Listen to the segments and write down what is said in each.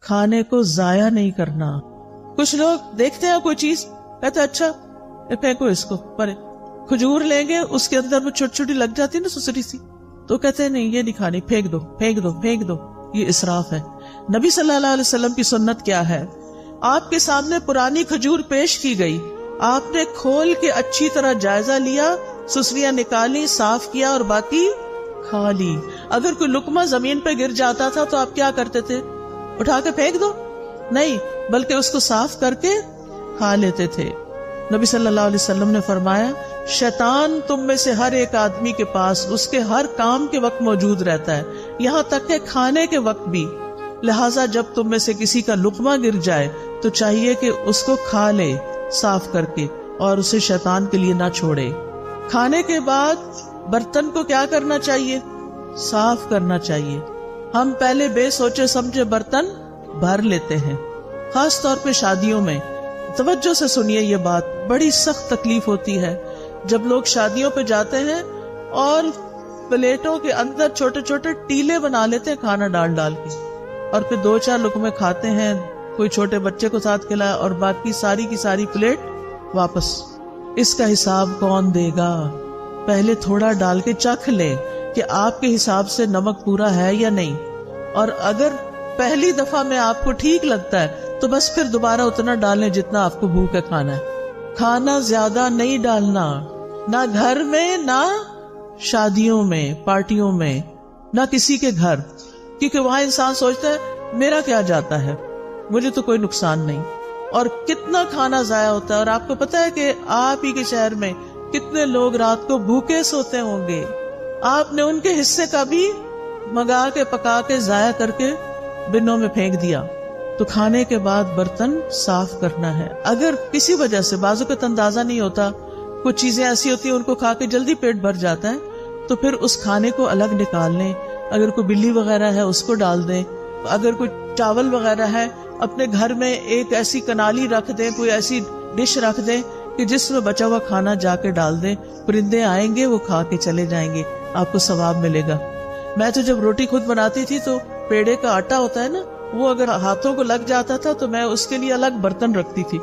کھانے کو ضائع نہیں کرنا. کچھ لوگ دیکھتے ہیں کوئی چیز کہتے اچھا پھینکو اس کو پرے. کھجور لیں گے اس کے اندر وہ چھوٹی چھوٹی لگ جاتی ہے نا سسری سی, تو کہتے ہیں نہیں یہ نہیں کھانی, پھینک دو پھینک دو پھینک دو. یہ اسراف ہے. نبی صلی اللہ علیہ وسلم کی سنت کیا ہے؟ آپ کے سامنے پرانی کھجور پیش کی گئی, آپ نے کھول کے اچھی طرح جائزہ لیا, سسریاں نکالی, صاف کیا اور باقی کھا لی. اگر کوئی لقمہ زمین پہ گر جاتا تھا تو آپ کیا کرتے تھے؟ اٹھا کے پھینک دو؟ نہیں, بلکہ اس کو صاف کر کے کھا لیتے تھے. نبی صلی اللہ علیہ وسلم نے فرمایا شیطان تم میں سے ہر ایک آدمی کے پاس اس کے ہر کام کے وقت موجود رہتا ہے, یہاں تک کہ کھانے کے وقت بھی. لہٰذا جب تم میں سے کسی کا لقمہ گر جائے تو چاہیے کہ اس کو کھا لے صاف کر کے, اور اسے شیطان کے لیے نہ چھوڑے. کھانے کے بعد برتن کو کیا کرنا چاہیے؟ صاف کرنا چاہیے. ہم پہلے بے سوچے سمجھے برتن بھر لیتے ہیں, خاص طور پہ شادیوں میں. توجہ سے سنیے یہ بات, بڑی سخت تکلیف ہوتی ہے جب لوگ شادیوں پہ جاتے ہیں اور پلیٹوں کے اندر چھوٹے چھوٹے ٹیلے بنا لیتے ہیں کھانا ڈال ڈال کے, اور پھر 2-4 لقمے کھاتے ہیں, کوئی چھوٹے بچے کو ساتھ کھلایا اور باقی ساری کی ساری پلیٹ واپس. اس کا حساب کون دے گا؟ پہلے تھوڑا ڈال کے چکھ لیں کہ آپ کے حساب سے نمک پورا ہے یا نہیں, اور اگر پہلی دفعہ میں آپ کو ٹھیک لگتا ہے تو بس پھر دوبارہ اتنا ڈالیں جتنا آپ کو بھوک ہے کھانا ہے. کھانا زیادہ نہیں ڈالنا, نہ گھر میں نہ شادیوں میں پارٹیوں میں نہ کسی کے گھر, کیونکہ وہاں انسان سوچتا ہے میرا کیا جاتا ہے, مجھے تو کوئی نقصان نہیں. اور کتنا کھانا ضائع ہوتا ہے. اور آپ کو پتا ہے کہ آپ ہی کے شہر میں کتنے لوگ رات کو بھوکے سوتے ہوں گے, آپ نے ان کے حصے کا بھی منگا کے پکا کے ضائع کر کے بنوں میں پھینک دیا. تو کھانے کے بعد برتن صاف کرنا ہے. اگر کسی وجہ سے بعض اوقات اندازہ نہیں ہوتا, کچھ چیزیں ایسی ہوتی ہیں ان کو کھا کے جلدی پیٹ بھر جاتا ہے, تو پھر اس کھانے کو الگ نکال لیں. اگر کوئی بلی وغیرہ ہے اس کو ڈال دیں, اگر کوئی چاول وغیرہ ہے اپنے گھر میں ایک ایسی کنالی رکھ دیں, کوئی ایسی ڈش رکھ دیں کہ جس میں بچا ہوا کھانا جا کے ڈال دیں. پرندے آئیں گے وہ کھا کے چلے جائیں گے, آپ کو ثواب ملے گا. میں تو جب روٹی خود بناتی تھی تو پیڑے کا آٹا ہوتا ہے نا, وہ اگر ہاتھوں کو لگ جاتا تھا تو میں اس کے لیے الگ برتن رکھتی تھی,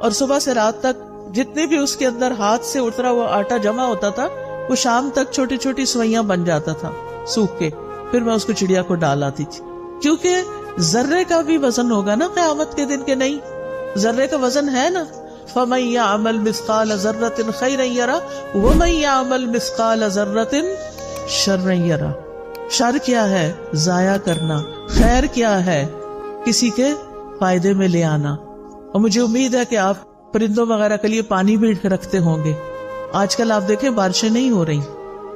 اور صبح سے رات تک جتنے بھی اس کے اندر ہاتھ سے اترا ہوا آٹا جمع ہوتا تھا وہ شام تک چھوٹی چھوٹی سوئیاں بن جاتا تھا سوکھ کے. پھر میں اس کو چڑیا کو ڈال آتی تھی, کیونکہ ذرے کا بھی وزن ہوگا نا قیامت کے دن کے نہیں, ذرے کا وزن ہے نا. فَمَن يَعْمَلْ مِثْقَالَ ذَرَّةٍ خَيْرًا يَرَهُ وَمَن يَعْمَلْ مِثْقَالَ ذَرَّةٍ شَرًّا يَرَهُ. شر کیا ہے؟ ضائع کرنا. خیر کیا ہے؟ کسی کے فائدے میں لے آنا. اور مجھے امید ہے کہ آپ پرندوں وغیرہ کے لیے پانی بھی رکھتے ہوں گے. آج کل آپ دیکھیں بارشیں نہیں ہو رہی,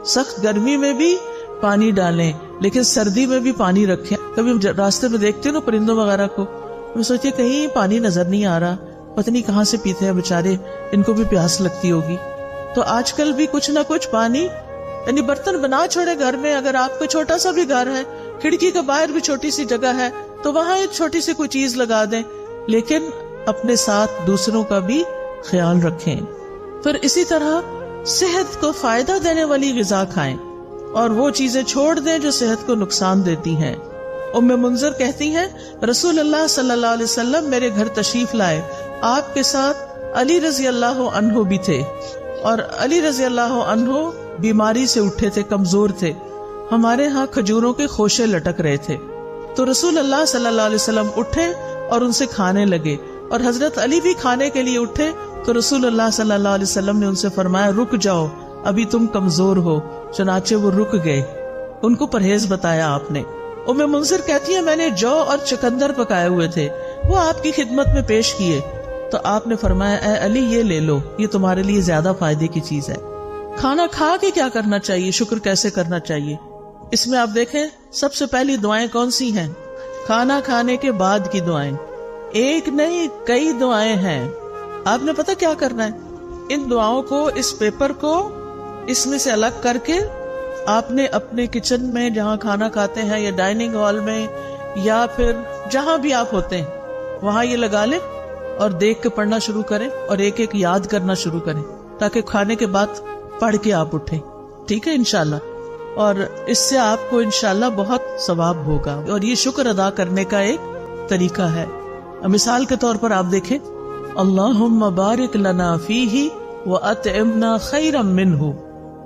سخت گرمی میں بھی پانی ڈالیں, لیکن سردی میں بھی پانی رکھیں. کبھی ہم راستے میں دیکھتے ہیں نا پرندوں وغیرہ کو, ہم سوچتے کہیں پانی نظر نہیں آ رہا, پتہ نہیں کہاں سے پیتے ہیں بےچارے, ان کو بھی پیاس لگتی ہوگی. تو آج کل بھی کچھ نہ کچھ پانی, یعنی برتن بنا چھوڑے گھر میں. اگر آپ کو چھوٹا سا بھی گھر ہے, کھڑکی کے باہر بھی چھوٹی سی جگہ ہے, تو وہاں ایک چھوٹی سی کوئی چیز لگا دیں, لیکن اپنے ساتھ دوسروں کا بھی خیال رکھیں. پھر اسی طرح صحت کو فائدہ دینے والی غذا کھائیں اور وہ چیزیں چھوڑ دیں جو صحت کو نقصان دیتی ہیں. ام منذر کہتی ہیں رسول اللہ صلی اللہ علیہ وسلم میرے گھر تشریف لائے, آپ کے ساتھ علی رضی اللہ عنہ بھی تھے, اور علی رضی اللہ عنہ بیماری سے اٹھے تھے, کمزور تھے. ہمارے ہاں کھجوروں کے خوشے لٹک رہے تھے, تو رسول اللہ صلی اللہ علیہ وسلم اٹھے اور ان سے کھانے لگے, اور حضرت علی بھی کھانے کے لیے اٹھے تو رسول اللہ صلی اللہ علیہ وسلم نے ان سے فرمایا رک جاؤ, ابھی تم کمزور ہو. چنانچہ وہ رک گئے, ان کو پرہیز بتایا آپ نے. ام منذر کہتی ہے میں نے جو اور چکندر پکائے ہوئے تھے وہ آپ کی خدمت میں پیش کیے, تو آپ نے فرمایا اے علی یہ لے لو, یہ تمہارے لیے زیادہ فائدے کی چیز ہے. کھانا کھا کے کیا کرنا چاہیے, شکر کیسے کرنا چاہیے؟ اس میں آپ دیکھیں سب سے پہلی دعائیں کون سی ہیں؟ کھانا کھانے کے بعد کی دعائیں. ایک نہیں کئی دعائیں ہیں. آپ نے پتہ کیا کرنا ہے, ان دعاؤں کو, اس پیپر کو اس میں سے الگ کر کے آپ نے اپنے کچن میں جہاں کھانا کھاتے ہیں یا ڈائننگ ہال میں یا پھر جہاں بھی آپ ہوتے ہیں وہاں یہ لگا لیں اور دیکھ کے پڑھنا شروع کریں اور ایک ایک یاد کرنا شروع کریں, تاکہ کھانے کے بعد پڑھ کے آپ اٹھیں. ٹھیک ہے انشاءاللہ, اور اس سے آپ کو انشاءاللہ بہت ثواب ہوگا, اور یہ شکر ادا کرنے کا ایک طریقہ ہے. مثال کے طور پر آپ دیکھیں, اللہم بارک لنا فیہ وَأَطْعِمْنَا خَيْرًا مِّنْهُ,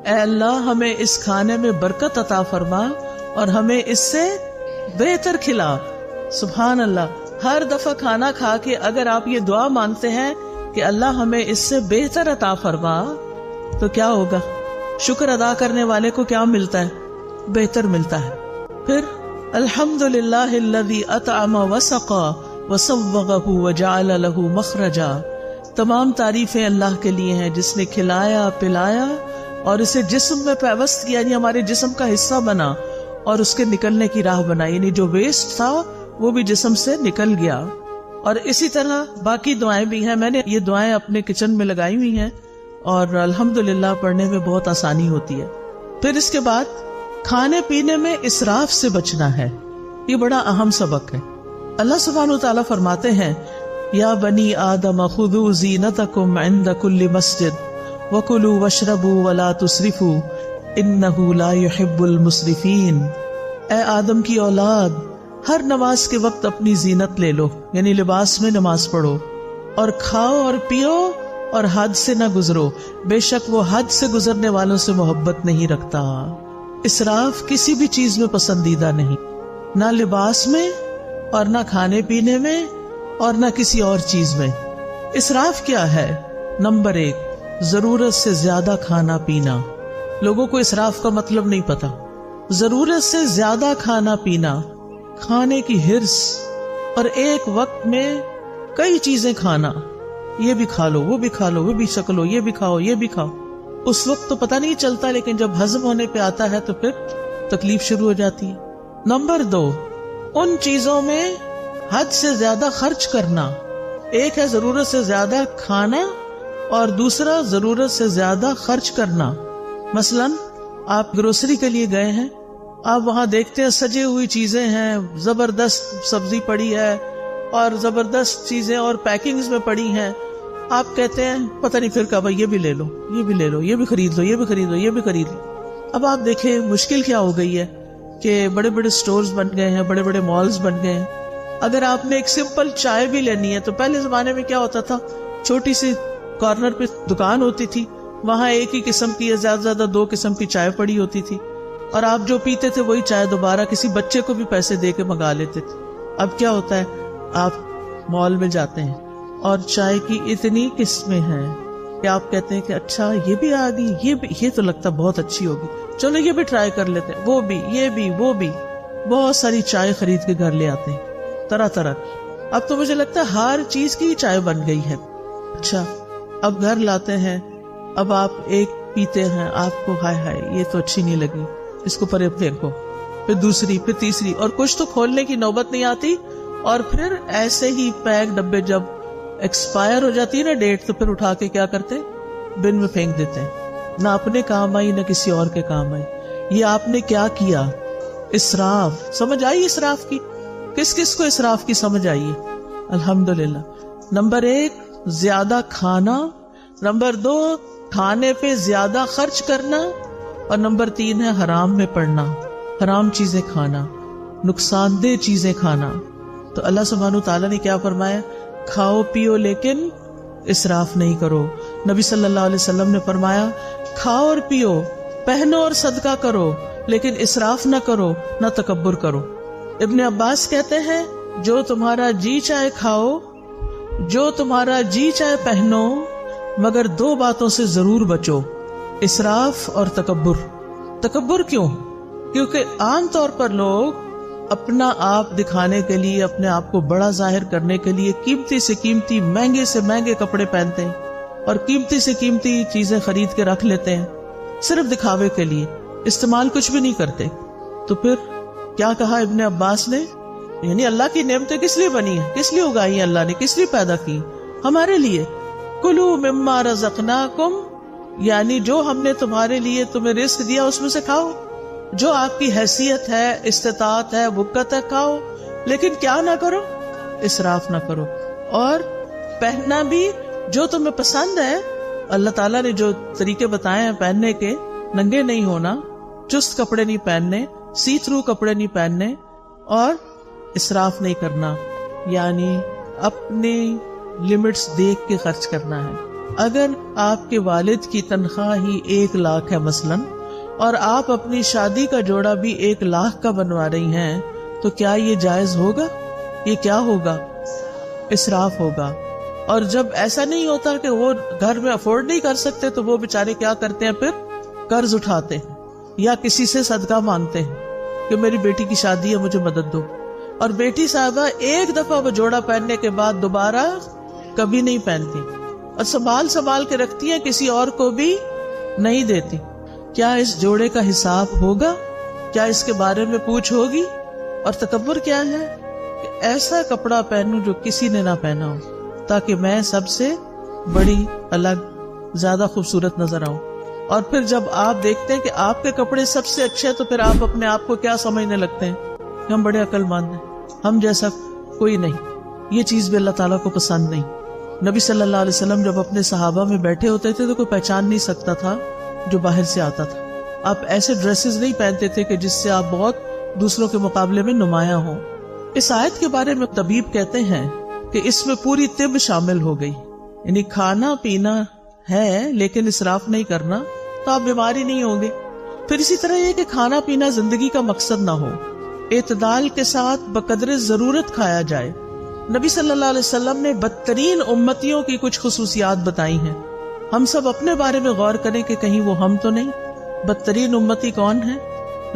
اے اللہ ہمیں اس کھانے میں برکت عطا فرما اور ہمیں اس سے بہتر کھلا. سبحان اللہ, ہر دفعہ کھانا کھا کے اگر آپ یہ دعا مانگتے ہیں کہ اللہ ہمیں اس سے بہتر عطا فرما, تو کیا ہوگا؟ شکر ادا کرنے والے کو کیا ملتا ہے؟ بہتر ملتا ہے. پھر الحمدللہ الذی اطعم وسقا وصوغہ وجعل لہ مخرجا, تمام تعریفیں اللہ کے لیے ہیں جس نے کھلایا پلایا اور اسے جسم میں پیوست کیا, یعنی ہمارے جسم کا حصہ بنا اور اس کے نکلنے کی راہ بنا, یعنی جو ویسٹ تھا وہ بھی جسم سے نکل گیا. اور اسی طرح باقی دعائیں بھی ہیں. میں نے یہ دعائیں اپنے کچن میں لگائی ہوئی ہیں اور الحمدللہ پڑھنے میں بہت آسانی ہوتی ہے. پھر اس کے بعد کھانے پینے میں اسراف سے بچنا ہے. یہ بڑا اہم سبق ہے. اللہ سبحانہ وتعالیٰ فرماتے ہیں, یا بنی آدم خذوا زینتکم عند کل مسجد وکلوا واشربوا ولا تسرفوا انہ لا يحب المسرفین. اے آدم کی اولاد, ہر نماز کے وقت اپنی زینت لے لو, یعنی لباس میں نماز پڑھو, اور کھاؤ اور پیو اور حد سے نہ گزرو, بے شک وہ حد سے گزرنے والوں سے محبت نہیں رکھتا. اسراف کسی بھی چیز میں پسندیدہ نہیں, نہ لباس میں اور نہ کھانے پینے میں اور نہ کسی اور چیز میں. اسراف کیا ہے؟ نمبر 1, ضرورت سے زیادہ کھانا پینا. لوگوں کو اسراف کا مطلب نہیں پتا. ضرورت سے زیادہ کھانا پینا, کھانے کی ہرس, اور ایک وقت میں کئی چیزیں کھانا, یہ بھی کھا لو وہ بھی کھا لو, وہ بھی شکلو, یہ بھی کھاؤ یہ بھی کھاؤ. اس وقت تو پتہ نہیں چلتا, لیکن جب ہضم ہونے پہ آتا ہے تو پھر تکلیف شروع ہو جاتی ہے. نمبر 2, ان چیزوں میں حد سے زیادہ خرچ کرنا. ایک ہے ضرورت سے زیادہ کھانا اور دوسرا ضرورت سے زیادہ خرچ کرنا. مثلا آپ گروسری کے لیے گئے ہیں, آپ وہاں دیکھتے ہیں سجی ہوئی چیزیں ہیں, زبردست سبزی پڑی ہے اور زبردست چیزیں اور پیکنگز میں پڑی ہیں. آپ کہتے ہیں پتہ نہیں پھر کب یہ بھی لے لو یہ بھی لے لو, یہ بھی خرید لو, یہ بھی خرید لو, یہ بھی خرید لو. اب آپ دیکھیں مشکل کیا ہو گئی ہے کہ بڑے بڑے سٹورز بن گئے ہیں, بڑے بڑے مالز بن گئے ہیں. اگر آپ نے ایک سمپل چائے بھی لینی ہے تو پہلے زمانے میں کیا ہوتا تھا, چھوٹی سی کارنر پہ دکان ہوتی تھی, وہاں ایک ہی قسم کی یا زیادہ سے زیادہ 2 قسم کی چائے پڑی ہوتی تھی, اور آپ جو پیتے تھے وہی چائے دوبارہ کسی بچے کو بھی پیسے دے کے منگا لیتے تھے. اب کیا ہوتا ہے, آپ مال میں جاتے ہیں اور چائے کی اتنی قسمیں ہیں کہ آپ کہتے ہیں کہ اچھا یہ بھی آ گئی, یہ تو لگتا بہت اچھی ہوگی, چلو یہ بھی ٹرائی کر لیتے ہیں, وہ بھی یہ بھی وہ بھی. بہت ساری چائے خرید کے گھر لے آتے ہیں طرح طرح. اب تو مجھے لگتا ہے ہر چیز کی چائے بن گئی ہے. اچھا اب گھر لاتے ہیں, اب آپ ایک پیتے ہیں, آپ کو ہائے ہائے یہ تو اچھی نہیں لگی, اس کو پرے پھینکو, پھر دوسری, پھر تیسری, اور کچھ تو کھولنے کی نوبت نہیں آتی. اور پھر ایسے ہی پیک ڈبے جب ایکسپائر ہو جاتی ہے نا ڈیٹ, تو پھر اٹھا کے کیا کرتے, بن میں پھینک دیتے ہیں. نہ اپنے کام آئی نہ کسی اور کے کام آئی. یہ آپ نے کیا کیا؟ اسراف. سمجھ آئی اسراف کی؟ کس کس کو اسراف کی سمجھ آئی ہے؟ الحمدللہ. نمبر 1 زیادہ کھانا, نمبر 2 کھانے پہ زیادہ خرچ کرنا, اور نمبر 3 ہے حرام میں پڑنا, حرام چیزیں کھانا, نقصان دہ چیزیں کھانا. تو اللہ سبحانہ تعالیٰ نے کیا فرمایا, کھاؤ پیو لیکن اسراف نہیں کرو. نبی صلی اللہ علیہ وسلم نے فرمایا کھاؤ اور پیو, پہنو اور صدقہ کرو, لیکن اسراف نہ کرو نہ تکبر کرو. ابن عباس کہتے ہیں جو تمہارا جی چاہے کھاؤ, جو تمہارا جی چاہے پہنو, مگر 2 باتوں سے ضرور بچو, اسراف اور تکبر. تکبر کیوں؟ کیونکہ عام طور پر لوگ اپنا آپ دکھانے کے لیے, اپنے آپ کو بڑا ظاہر کرنے کے لیے قیمتی سے قیمتی, مہنگے سے مہنگے کپڑے پہنتے ہیں اور قیمتی سے قیمتی چیزیں خرید کے رکھ لیتے ہیں صرف دکھاوے کے لیے, استعمال کچھ بھی نہیں کرتے. تو پھر کیا کہا ابن عباس نے, یعنی اللہ کی نعمتیں کس لیے بنی ہیں, کس لیے اگائی ہیں اللہ نے, کس لیے پیدا کی؟ ہمارے لیے. کلوا مما رزقناکم, یعنی جو ہم نے تمہارے لیے تمہیں رزق دیا اس میں سے کھاؤ, جو آپ کی حیثیت ہے, استطاعت ہے, وقت ہے, کھاؤ, لیکن کیا نہ کرو, اسراف نہ کرو. اور پہننا بھی جو تمہیں پسند ہے. اللہ تعالیٰ نے جو طریقے بتائے ہیں پہننے کے, ننگے نہیں ہونا, چست کپڑے نہیں پہننے, سی تھرو کپڑے نہیں پہننے, اور اسراف نہیں کرنا. یعنی اپنے لمٹس دیکھ کے خرچ کرنا ہے. اگر آپ کے والد کی تنخواہ ہی 1 لاکھ ہے مثلاً اور آپ اپنی شادی کا جوڑا بھی 1 لاکھ کا بنوا رہی ہیں تو کیا یہ جائز ہوگا؟ یہ کیا ہوگا؟ اسراف ہوگا. اور جب ایسا نہیں ہوتا کہ وہ گھر میں افورڈ نہیں کر سکتے تو وہ بیچارے کیا کرتے ہیں؟ پھر قرض اٹھاتے ہیں یا کسی سے صدقہ مانگتے ہیں کہ میری بیٹی کی شادی ہے مجھے مدد دو. اور بیٹی صاحبہ ایک دفعہ وہ جوڑا پہننے کے بعد دوبارہ کبھی نہیں پہنتی اور سنبھال کے رکھتی ہے، کسی اور کو بھی نہیں دیتی. کیا اس جوڑے کا حساب ہوگا؟ کیا اس کے بارے میں پوچھ ہوگی؟ اور تکبر کیا ہے کہ ایسا کپڑا پہنوں جو کسی نے نہ پہنا ہو تاکہ میں سب سے بڑی، الگ، زیادہ خوبصورت نظر آؤں. اور پھر جب آپ دیکھتے ہیں کہ آپ کے کپڑے سب سے اچھے ہیں تو پھر آپ اپنے آپ کو کیا سمجھنے لگتے ہیں کہ ہم بڑے عقل مند ہیں، ہم جیسا کوئی نہیں. یہ چیز بھی اللہ تعالیٰ کو پسند نہیں. نبی صلی اللہ علیہ وسلم جب اپنے صحابہ میں بیٹھے ہوتے تھے تو کوئی پہچان نہیں سکتا تھا جو باہر سے آتا تھا. آپ ایسے ڈریسز نہیں پہنتے تھے کہ جس سے آپ بہت دوسروں کے مقابلے میں نمایاں ہوں. اس آیت کے بارے میں طبیب کہتے ہیں کہ اس میں پوری طب شامل ہو گئی، یعنی کھانا پینا ہے لیکن اسراف نہیں کرنا تو آپ بیماری نہیں ہوں گے. پھر اسی طرح یہ کہ کھانا پینا زندگی کا مقصد نہ ہو، اعتدال کے ساتھ بقدر ضرورت کھایا جائے. نبی صلی اللہ علیہ وسلم نے بدترین امتیوں کی کچھ خصوصیات بتائی ہیں. ہم سب اپنے بارے میں غور کریں کہ کہیں وہ ہم تو نہیں. بدترین امتی کون ہے؟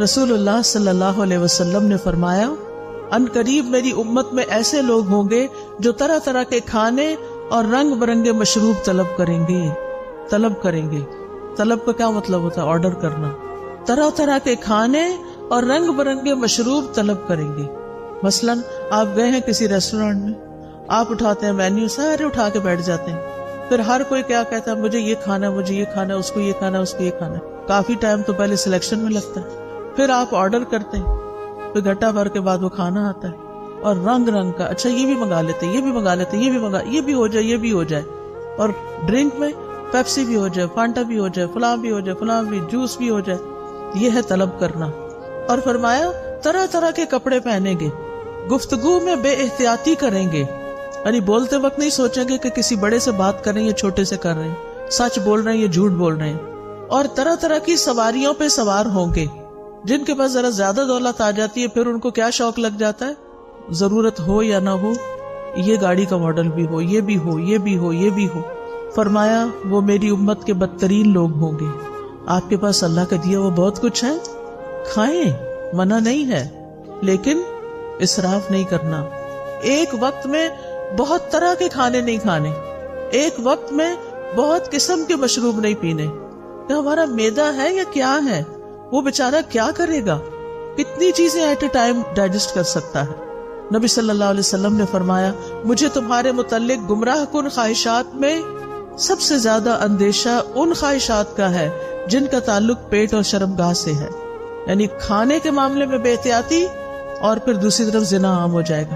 رسول اللہ صلی اللہ علیہ وسلم نے فرمایا، ان قریب میری امت میں ایسے لوگ ہوں گے جو طرح طرح کے کھانے اور رنگ برنگے مشروب طلب کریں گے. طلب کا کیا مطلب ہوتا ہے؟ آرڈر کرنا. طرح طرح کے کھانے اور رنگ برنگے مشروب طلب کریں گے. مثلاً آپ گئے ہیں کسی ریسٹورینٹ میں، آپ اٹھاتے ہیں مینیو، سارے اٹھا کے بیٹھ جاتے ہیں. پھر ہر کوئی کیا کہتا ہے؟ مجھے یہ کھانا ہے، مجھے یہ کھانا ہے، اس کو یہ کھانا ہے، اس کو یہ کھانا ہے. کافی ٹائم تو پہلے سلیکشن میں لگتا ہے. پھر آپ آرڈر کرتے ہیں، پھر گھٹا بھر کے بعد وہ کھانا آتا ہے اور رنگ رنگ کا. اچھا یہ بھی منگا لیتے، یہ بھی منگا لیتے، یہ بھی منگا، یہ بھی ہو جائے، یہ بھی ہو جائے. اور ڈرنک میں پیپسی بھی ہو جائے، فانٹا بھی ہو جائے، فلاں بھی ہو جائے، فلاں بھی، جوس بھی ہو جائے. یہ ہے طلب کرنا. اور فرمایا طرح طرح کے کپڑے پہنیں گے، گفتگو میں بے احتیاطی کریں گے، یعنی بولتے وقت نہیں سوچیں گے کہ کسی بڑے سے بات کر رہے ہیں یا چھوٹے سے کر رہے ہیں، سچ بول رہے ہیں یا جھوٹ بول رہے ہیں. اور طرح طرح کی سواریوں پہ سوار ہوں گے. جن کے پاس ذرا زیادہ دولت آ جاتی ہے پھر ان کو کیا شوق لگ جاتا ہے؟ ضرورت ہو یا نہ ہو، یہ گاڑی کا ماڈل بھی ہو، یہ بھی ہو، یہ بھی ہو، یہ بھی ہو. فرمایا وہ میری امت کے بدترین لوگ ہوں گے. آپ کے پاس اللہ کا دیا وہ بہت کچھ ہے، کھائیں، منع نہیں ہے، لیکن اسراف نہیں کرنا. ایک وقت میں بہت طرح کے کھانے نہیں کھانے، ایک وقت میں بہت قسم کے مشروب نہیں پینے. کہ ہمارا معدہ ہے یا کیا ہے؟ وہ بیچارہ کیا کرے گا؟ کتنی چیزیں ایٹ اے ٹائم ڈائجسٹ کر سکتا ہے؟ نبی صلی اللہ علیہ وسلم نے فرمایا، مجھے تمہارے متعلق گمراہ کن خواہشات میں سب سے زیادہ اندیشہ ان خواہشات کا ہے جن کا تعلق پیٹ اور شرمگاہ سے ہے. یعنی کھانے کے معاملے میں بے احتیاطی اور پھر دوسری طرف زنا عام ہو جائے گا.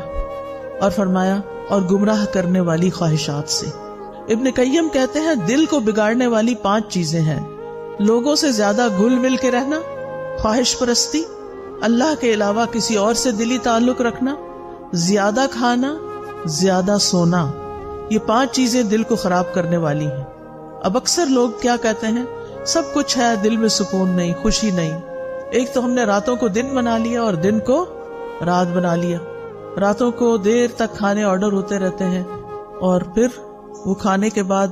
اور فرمایا اور گمراہ کرنے والی خواہشات سے. ابن قیم کہتے ہیں دل کو بگاڑنے والی 5 چیزیں ہیں: لوگوں سے زیادہ گھل مل کے رہنا، خواہش پرستی، اللہ کے علاوہ کسی اور سے دلی تعلق رکھنا، زیادہ کھانا، زیادہ سونا. یہ 5 چیزیں دل کو خراب کرنے والی ہیں. اب اکثر لوگ کیا کہتے ہیں؟ سب کچھ ہے، دل میں سکون نہیں، خوشی نہیں. ایک تو ہم نے راتوں کو دن بنا لیا اور دن کو رات بنا لیا. راتوں کو دیر تک کھانے آرڈر ہوتے رہتے ہیں اور پھر وہ کھانے کے بعد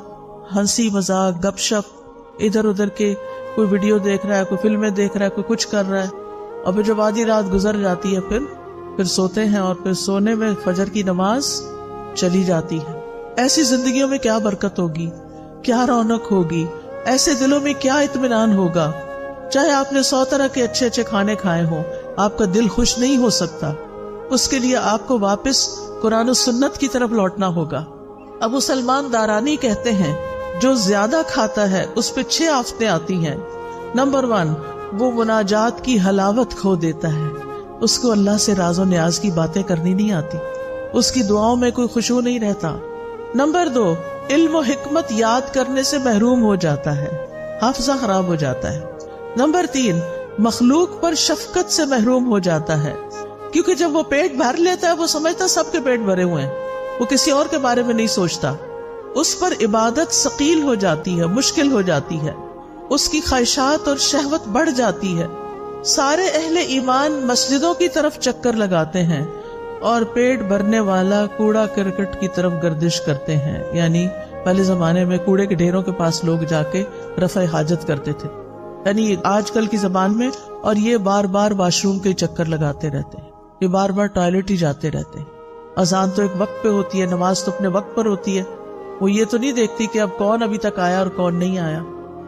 ہنسی مذاق، گپ شپ، ادھر ادھر کے کوئی ویڈیو دیکھ رہا ہے، کوئی فلمیں دیکھ رہا ہے، کوئی کچھ کر رہا ہے. اور پھر جب آدھی رات گزر جاتی ہے پھر سوتے ہیں اور پھر سونے میں فجر کی نماز چلی جاتی ہے. ایسی زندگیوں میں کیا برکت ہوگی، کیا رونق ہوگی، ایسے دلوں میں کیا اطمینان ہوگا. چاہے آپ نے 100 طرح کے اچھے اچھے کھانے کھائے ہوں، آپ کا دل خوش نہیں ہو سکتا. اس کے لیے آپ کو واپس قرآن و سنت کی طرف لوٹنا ہوگا. ابو سلمان دارانی کہتے ہیں جو زیادہ کھاتا ہے اس پہ 6 آفتیں آتی ہیں. نمبر 1، وہ مناجات کی حلاوت کھو دیتا ہے، اس کو اللہ سے راز و نیاز کی باتیں کرنی نہیں آتی، اس کی دعاؤں میں کوئی خشوع نہیں رہتا. نمبر 2، علم و حکمت یاد کرنے سے محروم ہو جاتا ہے، حافظہ خراب ہو جاتا ہے. نمبر 3، مخلوق پر شفقت سے محروم ہو جاتا ہے. کیونکہ جب وہ پیٹ بھر لیتا ہے وہ سمجھتا سب کے پیٹ بھرے ہوئے ہیں، وہ کسی اور کے بارے میں نہیں سوچتا. اس پر عبادت ثقیل ہو جاتی ہے، مشکل ہو جاتی ہے، اس کی خواہشات اور شہوت بڑھ جاتی ہے. سارے اہل ایمان مسجدوں کی طرف چکر لگاتے ہیں اور پیٹ بھرنے والا کوڑا کرکٹ کی طرف گردش کرتے ہیں. یعنی پہلے زمانے میں کوڑے کے ڈھیروں کے پاس لوگ جا کے رفع حاجت کرتے تھے، یعنی آج کل کی زبان میں، اور یہ بار بار واش روم کے چکر لگاتے رہتے ہیں، یہ بار بار ٹوائلٹ ہی جاتے رہتے ہیں. اذان تو ایک وقت پہ ہوتی ہے، نماز تو اپنے وقت پر ہوتی ہے، وہ یہ تو نہیں دیکھتی کہ اب کون ابھی تک آیا اور کون نہیں آیا.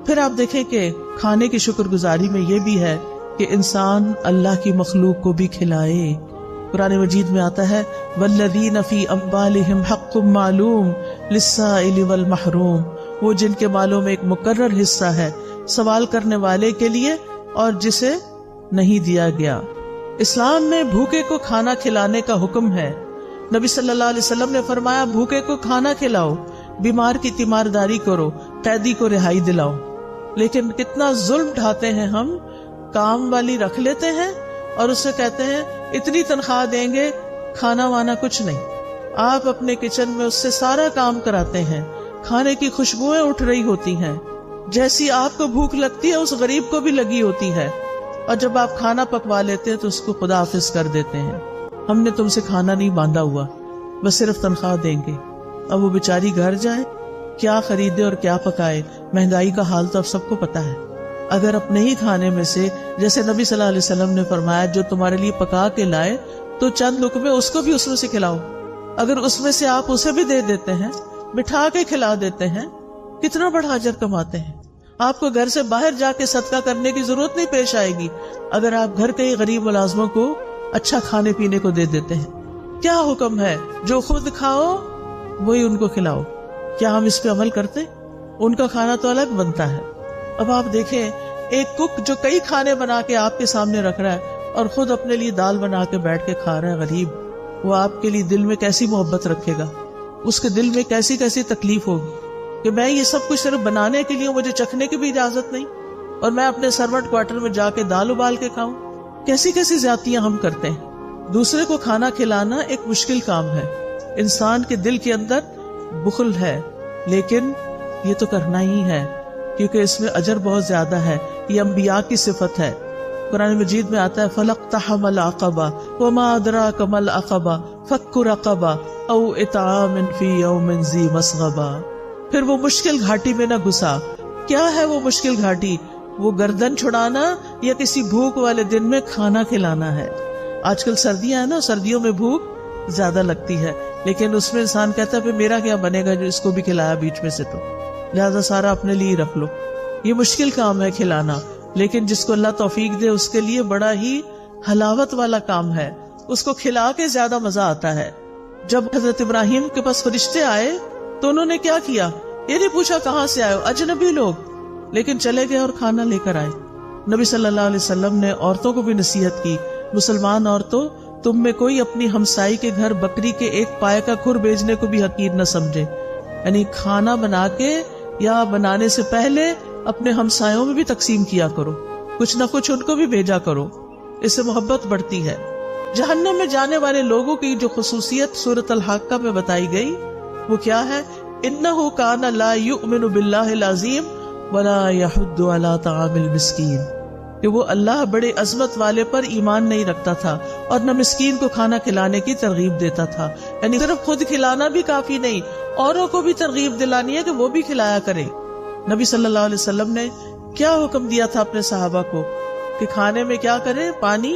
پھر آپ دیکھیں کہ کھانے کی شکر گزاری میں یہ بھی ہے کہ انسان اللہ کی مخلوق کو بھی کھلائے. قرآن مجید میں آتا ہے وَالَّذِينَ فِي أَمْوَالِهِمْ حَقٌّ مَّعْلُومٌ لِلسَّائِلِ وَالْمَحْرُومِ، وہ جن کے مالوں میں ایک مقرر حصہ ہے سوال کرنے والے کے لیے اور جسے نہیں دیا گیا. اسلام میں بھوکے کو کھانا کھلانے کا حکم ہے. نبی صلی اللہ علیہ وسلم نے فرمایا بھوکے کو کھانا کھلاؤ، بیمار کی تیمارداری کرو، قیدی کو رہائی دلاؤ. لیکن کتنا ظلم ڈھاتے ہیں ہم، کام والی رکھ لیتے ہیں اور اس سے کہتے ہیں اتنی تنخواہ دیں گے، کھانا وانا کچھ نہیں. آپ اپنے کچن میں اس سے سارا کام کراتے ہیں، کھانے کی خوشبوئیں اٹھ رہی ہوتی ہیں، جیسی آپ کو بھوک لگتی ہے اس غریب کو بھی لگی ہوتی ہے، اور جب آپ کھانا پکوا لیتے ہیں تو اس کو خدا حافظ کر دیتے ہیں. ہم نے تم سے کھانا نہیں باندھا ہوا، بس صرف تنخواہ دیں گے. اب وہ بیچاری گھر جائے، کیا خریدے اور کیا پکائے. مہنگائی کا حال تو اب سب کو پتا ہے. اگر اپنے ہی کھانے میں سے، جیسے نبی صلی اللہ علیہ وسلم نے فرمایا جو تمہارے لیے پکا کے لائے تو چند لقمے اس کو بھی اس میں سے کھلاؤ. اگر اس میں سے آپ اسے بھی دے دیتے ہیں، بٹھا کے کھلا دیتے ہیں، کتنا بڑا اجر کماتے ہیں. آپ کو گھر سے باہر جا کے صدقہ کرنے کی ضرورت نہیں پیش آئے گی اگر آپ گھر کے غریب ملازموں کو اچھا کھانے پینے کو دے دیتے ہیں. کیا حکم ہے؟ جو خود کھاؤ وہی ان کو کھلاؤ. کیا ہم اس پہ عمل کرتے؟ ان کا کھانا تو الگ بنتا ہے. اب آپ دیکھیں ایک کک جو کئی کھانے بنا کے آپ کے سامنے رکھ رہا ہے اور خود اپنے لیے دال بنا کے بیٹھ کے کھا رہا ہے، غریب، وہ آپ کے لیے دل میں کیسی محبت رکھے گا، اس کے دل میں کیسی کیسی تکلیف ہوگی کہ میں یہ سب کچھ صرف بنانے کے لیے، مجھے چکھنے کی بھی اجازت نہیں، اور میں اپنے سرونٹ کوارٹر میں جا کے دال ابال کے کھاؤں. کیسی کیسی زیادتیاں ہم کرتے ہیں. دوسرے کو کھانا کھلانا ایک مشکل کام ہے. انسان کے دل کے اندر بخل ہے، لیکن یہ تو کرنا ہی ہے کیونکہ اس میں اجر بہت زیادہ ہے. یہ انبیاء کی صفت ہے. قرآن مجید میں آتا ہے فَلَقْتَحَمَ الْعَقَبَةَ وَمَا أَدْرَاكَ مَا الْعَقَبَةُ فَكُّ رَقَبَةٍ أَوْ إِطْعَامٌ فِي يَوْمٍ ذِي مَسْغَبَةٍ. پھر وہ مشکل گھاٹی میں نہ گھسا. کیا ہے وہ مشکل گھاٹی؟ وہ گردن چھڑانا یا کسی بھوک والے دن میں کھانا کھلانا ہے. آج کل سردیاں ہیں نا، سردیوں میں بھوک زیادہ لگتی ہے، لیکن اس میں انسان کہتا ہے میرا کیا بنے گا جو اس کو بھی کھلایا بیچ میں سے، تو لہذا سارا اپنے لیے رکھ لو. یہ مشکل کام ہے کھلانا، لیکن جس کو اللہ توفیق دے اس کے لیے بڑا ہی حلاوت والا کام ہے. اس کو کھلا کے زیادہ مزہ آتا ہے. جب حضرت ابراہیم کے پاس فرشتے آئے تو انہوں نے کیا کیا؟ یہ نہیں پوچھا کہاں سے آئے ہو، اجنبی لوگ، لیکن چلے گئے اور کھانا لے کر آئے. نبی صلی اللہ علیہ وسلم نے عورتوں کو بھی نصیحت کی، مسلمان عورتوں، تم میں کوئی اپنی ہمسائی کے گھر بکری کے ایک پائے کا کھر بیچنے کو بھی حقیر نہ سمجھے. یعنی کھانا بنا کے یا بنانے سے پہلے اپنے ہمسایوں میں بھی تقسیم کیا کرو، کچھ نہ کچھ ان کو بھی بھیجا کرو، اس سے محبت بڑھتی ہے. جہنم میں جانے والے لوگوں کی جو خصوصیت سورۃ الحاقہ میں بتائی گئی وہ کیا ہے؟ انہ کان لا یؤمن باللہ العظیم ولا یحض علی طعام المسکین، کہ وہ اللہ بڑے عظمت والے پر ایمان نہیں رکھتا تھا اور نہ مسکین کو کھانا کھلانے کی ترغیب دیتا تھا. یعنی صرف خود کھلانا بھی کافی نہیں، اوروں کو بھی ترغیب دلانی ہے کہ وہ بھی کھلایا کرے. نبی صلی اللہ علیہ وسلم نے کیا حکم دیا تھا اپنے صحابہ کو کہ کھانے میں کیا کریں؟ پانی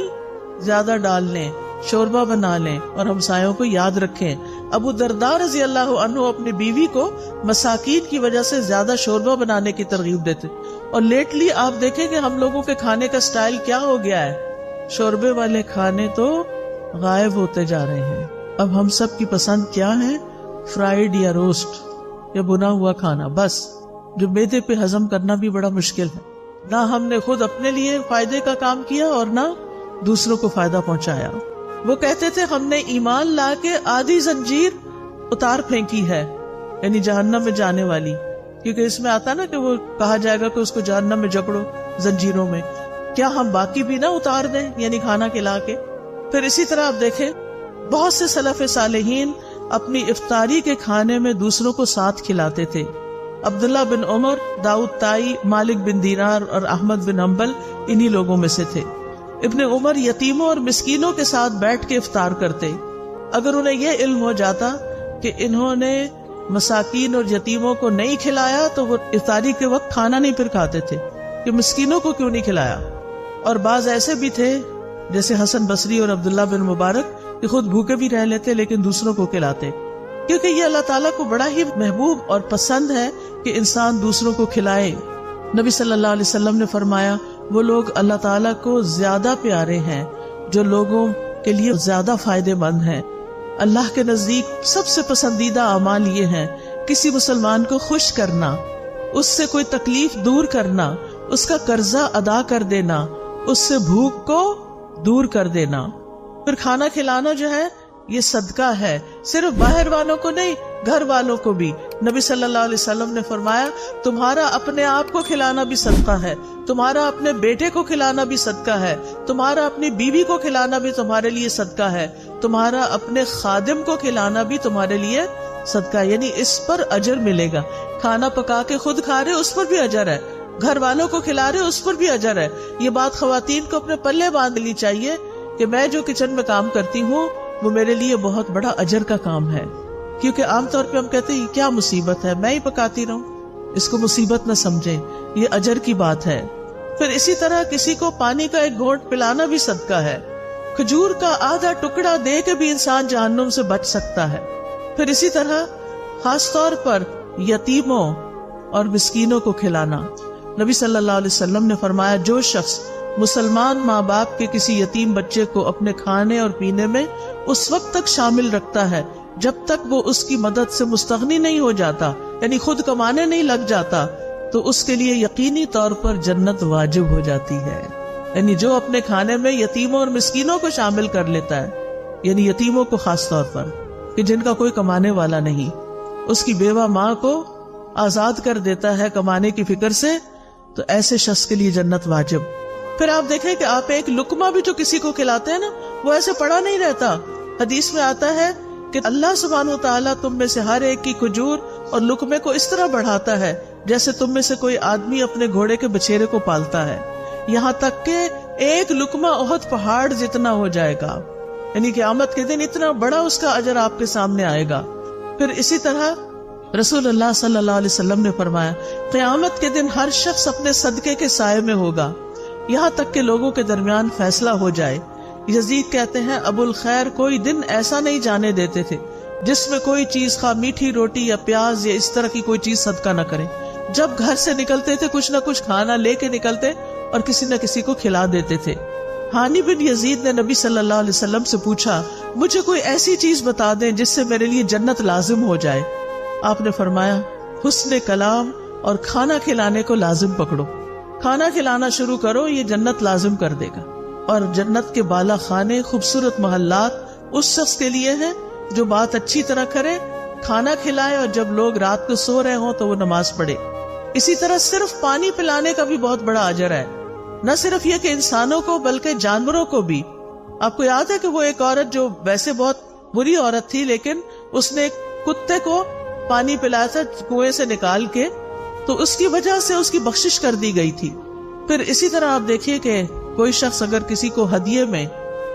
زیادہ ڈال لیں، شوربہ بنا لیں اور ہمسایوں کو یاد رکھیں. ابو درداء رضی اللہ عنہ اپنی بیوی کو مساکین کی وجہ سے زیادہ شوربہ بنانے کی ترغیب دیتے. اور لیٹلی آپ دیکھیں کہ ہم لوگوں کے کھانے کا سٹائل کیا ہو گیا ہے، شوربے والے کھانے تو غائب ہوتے جا رہے ہیں. اب ہم سب کی پسند کیا ہے؟ فرائیڈ یا روسٹ یا بنا ہوا کھانا، بس، جو معدے پہ ہضم کرنا بھی بڑا مشکل ہے. نہ ہم نے خود اپنے لیے فائدے کا کام کیا اور نہ دوسروں کو فائدہ پہنچایا. وہ کہتے تھے ہم نے ایمان لا کے آدھی زنجیر اتار پھینکی ہے، یعنی جہنم میں جانے والی، کیونکہ اس میں آتا نا کہ وہ کہا جائے گا کہ اس کو جہنم میں جکڑو زنجیروں میں. کیا ہم باقی بھی نہ اتار دیں، یعنی کھانا کھلا کے؟ پھر اسی طرح آپ دیکھیں بہت سے سلف صالحین اپنی افطاری کے کھانے میں دوسروں کو ساتھ کھلاتے تھے. عبداللہ بن عمر، داؤد طائی، مالک بن دینار اور احمد بن حنبل انہی لوگوں میں سے تھے. ابن عمر یتیموں اور مسکینوں کے ساتھ بیٹھ کے افطار کرتے. اگر انہیں یہ علم ہو جاتا کہ انہوں نے مساکین اور یتیموں کو نہیں کھلایا تو وہ افطاری کے وقت کھانا نہیں پھر کھاتے تھے کہ مسکینوں کو کیوں نہیں کھلایا. اور بعض ایسے بھی تھے جیسے حسن بصری اور عبداللہ بن مبارک کہ خود بھوکے بھی رہ لیتے لیکن دوسروں کو کھلاتے، کیونکہ یہ اللہ تعالیٰ کو بڑا ہی محبوب اور پسند ہے کہ انسان دوسروں کو کھلائے. نبی صلی اللہ علیہ وسلم نے فرمایا وہ لوگ اللہ تعالیٰ کو زیادہ پیارے ہیں جو لوگوں کے لیے زیادہ فائدے مند ہیں. اللہ کے نزدیک سب سے پسندیدہ اعمال یہ ہیں کسی مسلمان کو خوش کرنا، اس سے کوئی تکلیف دور کرنا، اس کا قرضہ ادا کر دینا، اس سے بھوک کو دور کر دینا. پھر کھانا کھلانا جو ہے یہ صدقہ ہے، صرف باہر والوں کو نہیں گھر والوں کو بھی. نبی صلی اللہ علیہ وسلم نے فرمایا تمہارا اپنے آپ کو کھلانا بھی صدقہ ہے، تمہارا اپنے بیٹے کو کھلانا بھی صدقہ ہے، تمہارا اپنی بیوی کو کھلانا بھی تمہارے لیے صدقہ ہے، تمہارا اپنے خادم کو کھلانا بھی تمہارے لیے صدقہ ہے. یعنی اس پر اجر ملے گا. کھانا پکا کے خود کھا رہے اس پر بھی اجر ہے، گھر والوں کو کھلا رہے اس پر بھی اجر ہے. یہ بات خواتین کو اپنے پلے باندھ لی چاہیے کہ میں جو کچن میں کام کرتی ہوں وہ میرے لیے بہت بڑا اجر کا کام ہے. کیونکہ عام طور پہ ہم کہتے ہیں یہ کیا مصیبت ہے، میں ہی پکاتی رہوں، اس کو مصیبت نہ سمجھیں، یہ اجر کی بات ہے. پھر اسی طرح کسی کو پانی کا ایک گھونٹ پلانا بھی صدقہ ہے. کھجور کا آدھا ٹکڑا دے کے بھی انسان جہنم سے بچ سکتا ہے. پھر اسی طرح خاص طور پر یتیموں اور مسکینوں کو کھلانا. نبی صلی اللہ علیہ وسلم نے فرمایا جو شخص مسلمان ماں باپ کے کسی یتیم بچے کو اپنے کھانے اور پینے میں اس وقت تک شامل رکھتا ہے جب تک وہ اس کی مدد سے مستغنی نہیں ہو جاتا، یعنی خود کمانے نہیں لگ جاتا، تو اس کے لیے یقینی طور پر جنت واجب ہو جاتی ہے. یعنی جو اپنے کھانے میں یتیموں اور مسکینوں کو شامل کر لیتا ہے، یعنی یتیموں کو خاص طور پر کہ جن کا کوئی کمانے والا نہیں، اس کی بیوہ ماں کو آزاد کر دیتا ہے کمانے کی فکر سے، تو ایسے شخص کے لیے جنت واجب. پھر آپ دیکھیں کہ آپ ایک لقمہ بھی جو کسی کو کھلاتے ہیں نا وہ ایسے پڑا نہیں رہتا. حدیث میں آتا ہے کہ اللہ سبحانہ و تعالیٰ تم میں سے ہر ایک کی کھجور اور لقمے کو اس طرح بڑھاتا ہے جیسے تم میں سے کوئی آدمی اپنے گھوڑے کے بچھیرے کو پالتا ہے، یہاں تک کہ ایک لقمہ احد پہاڑ جتنا ہو جائے گا. یعنی قیامت کے دن اتنا بڑا اس کا اجر آپ کے سامنے آئے گا. پھر اسی طرح رسول اللہ صلی اللہ علیہ وسلم نے فرمایا قیامت کے دن ہر شخص اپنے صدقے کے سائے میں ہوگا یہاں تک کہ لوگوں کے درمیان فیصلہ ہو جائے. یزید کہتے ہیں ابو الخیر کوئی دن ایسا نہیں جانے دیتے تھے جس میں کوئی چیز خواہ میٹھی روٹی یا پیاز یا اس طرح کی کوئی چیز صدقہ نہ کرے. جب گھر سے نکلتے تھے کچھ نہ کچھ کھانا لے کے نکلتے اور کسی نہ کسی کو کھلا دیتے تھے. ہانی بن یزید نے نبی صلی اللہ علیہ وسلم سے پوچھا مجھے کوئی ایسی چیز بتا دیں جس سے میرے لیے جنت لازم ہو جائے. آپ نے فرمایا حسن کلام اور کھانا کھلانے کو لازم پکڑو. کھانا کھلانا شروع کرو، یہ جنت لازم کر دے گا. اور جنت کے بالا خانے، خوبصورت محلات اس شخص کے لیے ہیں جو بات اچھی طرح کرے، کھانا کھلائے اور جب لوگ رات کو سو رہے ہوں تو وہ نماز پڑھے. اسی طرح صرف پانی پلانے کا بھی بہت بڑا اجر ہے. نہ صرف یہ کہ انسانوں کو بلکہ جانوروں کو بھی. آپ کو یاد ہے کہ وہ ایک عورت جو ویسے بہت بری عورت تھی لیکن اس نے ایک کتے کو پانی پلایا تھا کنویں سے نکال کے، تو اس کی وجہ سے اس کی بخشش کر دی گئی تھی. پھر اسی طرح آپ دیکھیے کہ کوئی شخص اگر کسی کو ہدیے میں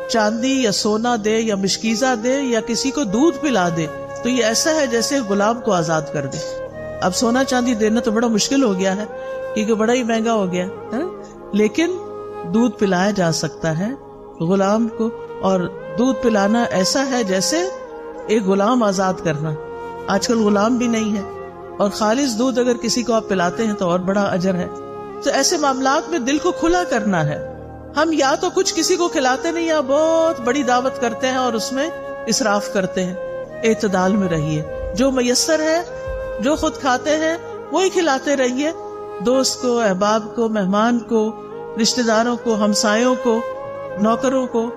چاندی یا سونا دے یا مشکیزہ دے یا کسی کو دودھ پلا دے تو یہ ایسا ہے جیسے غلام کو آزاد کر دے. اب سونا چاندی دینا تو بڑا مشکل ہو گیا ہے کیونکہ بڑا ہی مہنگا ہو گیا ہے، لیکن دودھ پلایا جا سکتا ہے غلام کو. اور دودھ پلانا ایسا ہے جیسے ایک غلام آزاد کرنا. آج کل غلام بھی نہیں ہے اور خالص دودھ اگر کسی کو آپ پلاتے ہیں تو اور بڑا اجر ہے. تو ایسے معاملات میں دل کو کھلا کرنا ہے. ہم یا تو کچھ کسی کو کھلاتے نہیں یا بہت بڑی دعوت کرتے ہیں اور اس میں اسراف کرتے ہیں. اعتدال میں رہیے، جو میسر ہے جو خود کھاتے ہیں وہی کھلاتے رہیے. دوست کو، احباب کو، مہمان کو، رشتہ داروں کو، ہمسایوں کو، نوکروں کو،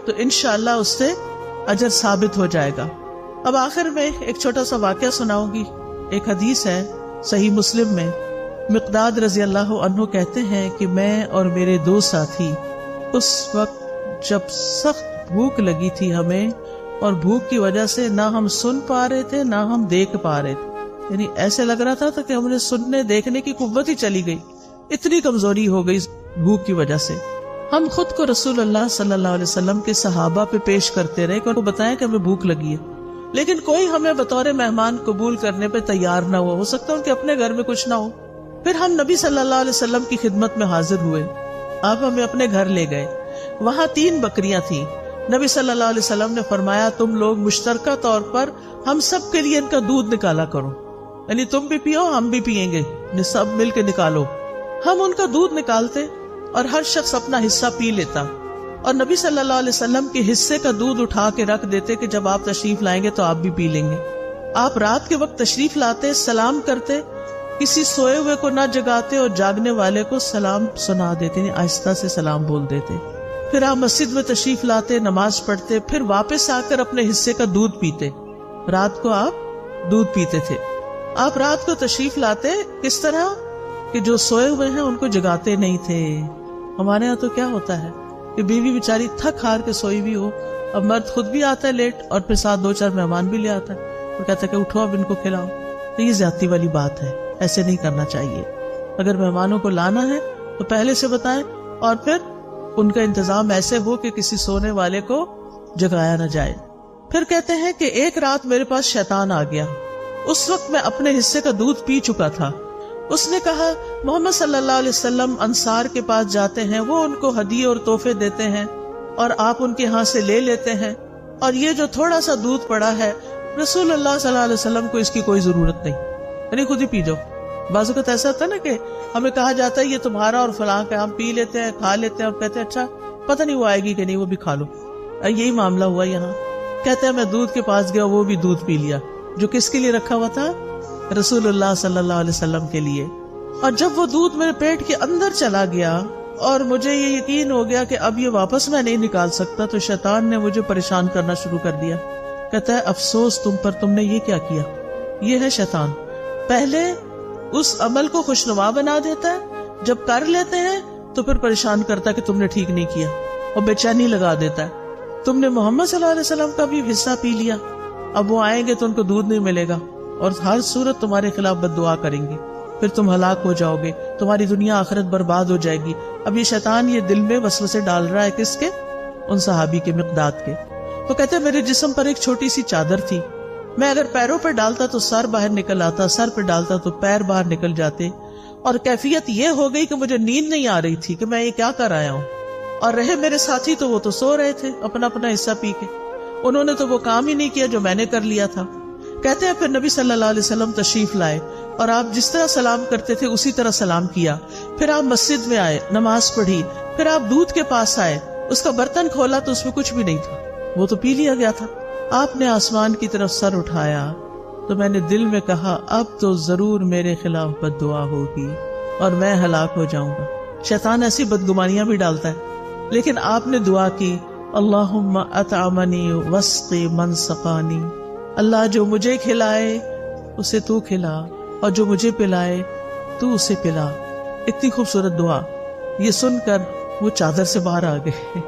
تو انشاءاللہ اس سے اجر ثابت ہو جائے گا. اب آخر میں ایک چھوٹا سا واقعہ سناؤں گی. ایک حدیث ہے صحیح مسلم میں، مقداد رضی اللہ عنہ کہتے ہیں کہ میں اور میرے دو ساتھی اس وقت جب سخت بھوک لگی تھی ہمیں، اور بھوک کی وجہ سے نہ ہم سن پا رہے تھے نہ ہم دیکھ پا رہے تھے، یعنی ایسے لگ رہا تھا کہ ہمیں سننے دیکھنے کی قوت ہی چلی گئی، اتنی کمزوری ہو گئی بھوک کی وجہ سے۔ ہم خود کو رسول اللہ صلی اللہ علیہ وسلم کے صحابہ پہ پیش کرتے رہے کہ ان کو بتائیں کہ ہمیں بھوک لگی ہے، لیکن کوئی ہمیں بطور مہمان قبول کرنے پہ تیار نہ ہو سکتا ان کے اپنے گھر میں کچھ نہ ہو۔ پھر ہم نبی صلی اللہ علیہ وسلم کی خدمت میں حاضر ہوئے، آپ ہمیں اپنے گھر لے گئے، وہاں 3 بکریاں تھیں۔ نبی صلی اللہ علیہ وسلم نے فرمایا تم لوگ مشترکہ طور پر ہم سب کے لیے ان کا دودھ نکالا کرو، یعنی تم بھی پیو ہم بھی پیئیں گے، سب مل کے نکالو۔ ہم ان کا دودھ نکالتے اور ہر شخص اپنا حصہ پی لیتا، اور نبی صلی اللہ علیہ وسلم کے حصے کا دودھ اٹھا کے رکھ دیتے کہ جب آپ تشریف لائیں گے تو آپ بھی پی لیں گے۔ آپ رات کے وقت تشریف لاتے، سلام کرتے، کسی سوئے ہوئے کو نہ جگاتے اور جاگنے والے کو سلام سنا دیتے، یعنی آہستہ سے سلام بول دیتے۔ پھر آپ مسجد میں تشریف لاتے، نماز پڑھتے، پھر واپس آ کر اپنے حصے کا دودھ پیتے۔ رات کو آپ دودھ پیتے تھے۔ آپ رات کو تشریف لاتے کس طرح کہ جو سوئے ہوئے ہیں ان کو جگاتے نہیں تھے۔ ہمارے ہاں تو کیا ہوتا ہے کہ بیوی بیچاری تھک ہار کے سوئی بھی ہو، اب مرد خود بھی آتا ہے لیٹ اور پھر ساتھ 2-4 مہمان بھی لے آتا ہے اور کہتا ہے کہ اٹھو اب ان کو کھلاؤ۔ تو یہ زیادتی والی بات ہے، ایسے نہیں کرنا چاہیے۔ اگر مہمانوں کو لانا ہے تو پہلے سے بتائیں، اور پھر ان کا انتظام ایسے ہو کہ کسی سونے والے کو جگایا نہ جائے۔ پھر کہتے ہیں کہ ایک رات میرے پاس شیطان آ گیا، اس وقت میں اپنے حصے کا دودھ پی چکا تھا۔ اس نے کہا محمد صلی اللہ علیہ وسلم انصار کے پاس جاتے ہیں، وہ ان کو ہدیے اور تحفے دیتے ہیں اور آپ ان کے ہاں سے لے لیتے ہیں، اور یہ جو تھوڑا سا دودھ پڑا ہے رسول اللہ صلی اللہ علیہ وسلم کو اس کی کوئی ضرورت نہیں، یعنی خود ہی پی جاؤ۔ بعض اوقات ایسا ہوتا ہے نا کہ ہمیں کہا جاتا ہے یہ تمہارا اور فلاں کا، ہم پی لیتے ہیں کھا لیتے ہیں اور کہتے ہیں اچھا پتہ نہیں وہ آئے گی کہ نہیں، وہ بھی کھا لو۔ یہی معاملہ ہوا یہاں، کہتے ہیں میں دودھ کے پاس گیا، وہ بھی دودھ پی لیا جو کس کے لیے رکھا ہوا تھا؟ رسول اللہ صلی اللہ علیہ وسلم کے لیے۔ اور جب وہ دودھ میرے پیٹ کے اندر چلا گیا اور مجھے یہ یقین ہو گیا کہ اب یہ واپس میں نہیں نکال سکتا، تو شیطان نے مجھے پریشان کرنا شروع کر دیا۔ کہتا ہے افسوس تم پر، تم نے یہ کیا کیا۔ یہ ہے شیطان، پہلے اس عمل کو خوشنما بنا دیتا ہے، جب کر لیتے ہیں تو پھر پریشان کرتا ہے کہ تم نے ٹھیک نہیں کیا، اور بے چینی لگا دیتا ہے۔ تم نے محمد صلی اللہ علیہ وسلم کا بھی حصہ پی لیا، اب وہ آئیں گے تو ان کو دودھ نہیں ملے گا اور ہر صورت تمہارے خلاف بد دعا کریں گے، پھر تم ہلاک ہو جاؤ گے، تمہاری دنیا آخرت برباد ہو جائے گی۔ اب یہ شیطان یہ دل میں وسوسے ڈال رہا ہے، کس کے؟ ان صحابی کے، مقداد کے۔ تو کہتے ہیں میرے جسم پر ایک چھوٹی سی چادر تھی، میں اگر پیروں پہ ڈالتا تو سر باہر نکل آتا، سر پہ ڈالتا تو پیر باہر نکل جاتے، اور کیفیت یہ ہو گئی کہ مجھے نیند نہیں آ رہی تھی کہ میں یہ کیا کر آیا ہوں۔ اور رہے میرے ساتھی تو وہ تو سو رہے تھے اپنا اپنا حصہ پی کے، انہوں نے تو وہ کام ہی نہیں کیا جو میں نے کر لیا تھا۔ کہتے ہیں پھر نبی صلی اللہ علیہ وسلم تشریف لائے اور آپ جس طرح سلام کرتے تھے اسی طرح سلام کیا، پھر آپ مسجد میں آئے، نماز پڑھی، پھر آپ دودھ کے پاس آئے، اس کا برتن کھولا تو اس میں کچھ بھی نہیں تھا، وہ تو پی لیا گیا تھا۔ آپ نے آسمان کی طرف سر اٹھایا تو میں نے دل میں کہا اب تو ضرور میرے خلاف بد دعا ہوگی اور میں ہلاک ہو جاؤں گا۔ شیطان ایسی بدگمانیاں بھی ڈالتا ہے، لیکن آپ نے دعا کی اللہم اطعمنی واسقی من سقانی، اللہ جو مجھے کھلائے اسے تو کھلا اور جو مجھے پلائے تو اسے پلا۔ اتنی خوبصورت دعا، یہ سن کر وہ چادر سے باہر آ گئے